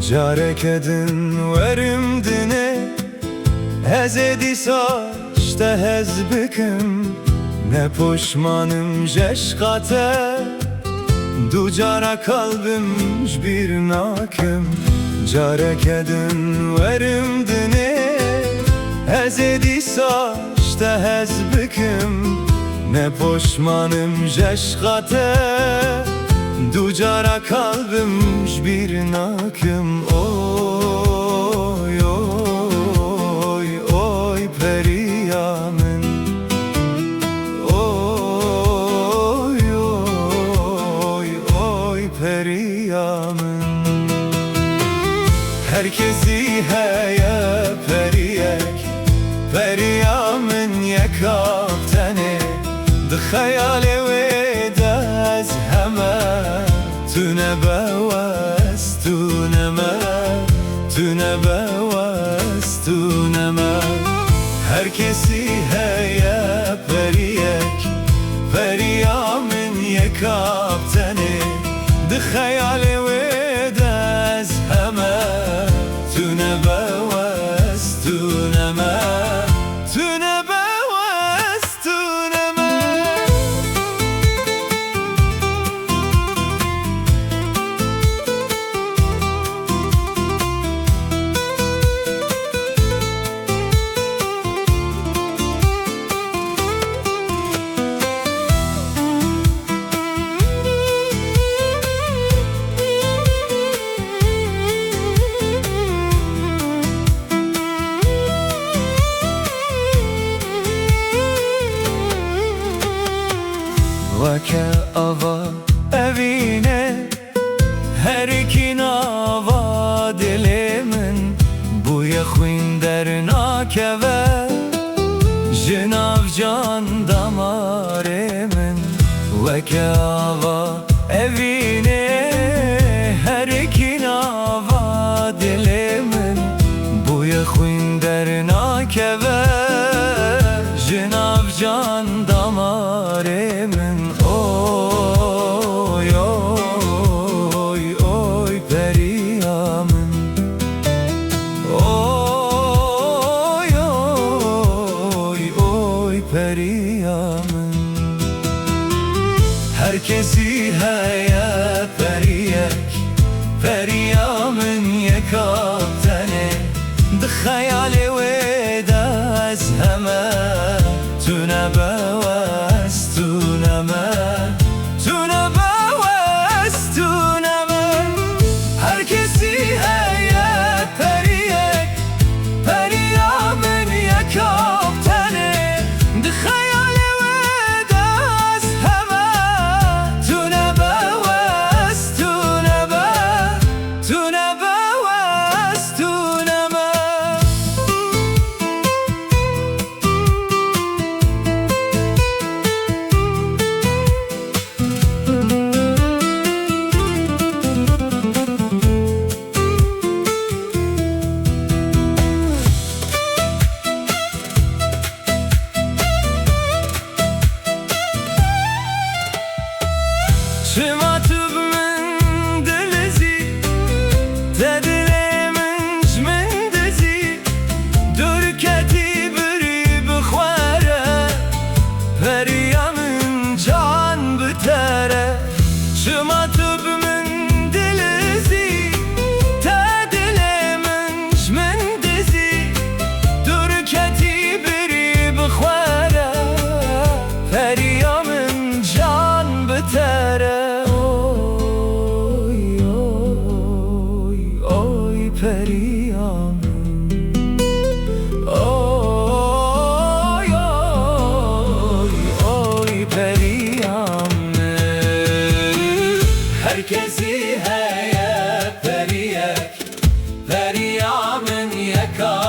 Carek edin verim dine Hezedi saçta hez bikim Ne poşmanım jeşkate Ducara kalbim bir nakim Carek edin verim dine Hezedi saçta hez bikim Ne poşmanım jeşkate Ducara kalbim bir nakim Oy oy oy periyamin Oy oy oy periyamin Herkesi heye periyek Periyamin yekaftene Dı hayale vedez heme Tüne beves tüneme Tüne beves tüneme Herkesi heye periyek Periyamin yekaftene Dı hayale vedez heme Tüne beves tüneme Tüne beves tüneme Vake ava evine Her ikin ava dilimin Bu yexwin dernakeve Jinav can damarimin Vake ava evine Her ikin ava dilimin Bu yexwin dernakeve Jinav can damarimin Oy oy oy periyamin Oy oy oy periyamin Herkesi heye periyek Periyamin yekaftene Dı hayali vedez heme Tüne beves tüneme Tüne beves tüneme Herkesi heye periyek Periyamin yekaftene Dı hayali vedez heme Tüne beves tüneme Tüne beves tüneme Çıma tübümün dilizi Dedilemin jmendezi Dürketi biri bıkhvare Periyamin can bitere Çıma tübümün dilizi Dedilemin jmendezi Dürketi biri bıkhvare Periyamin can bitere periyamin Oy oy oy periyamin Herkesi heye periyek Periyamin yeka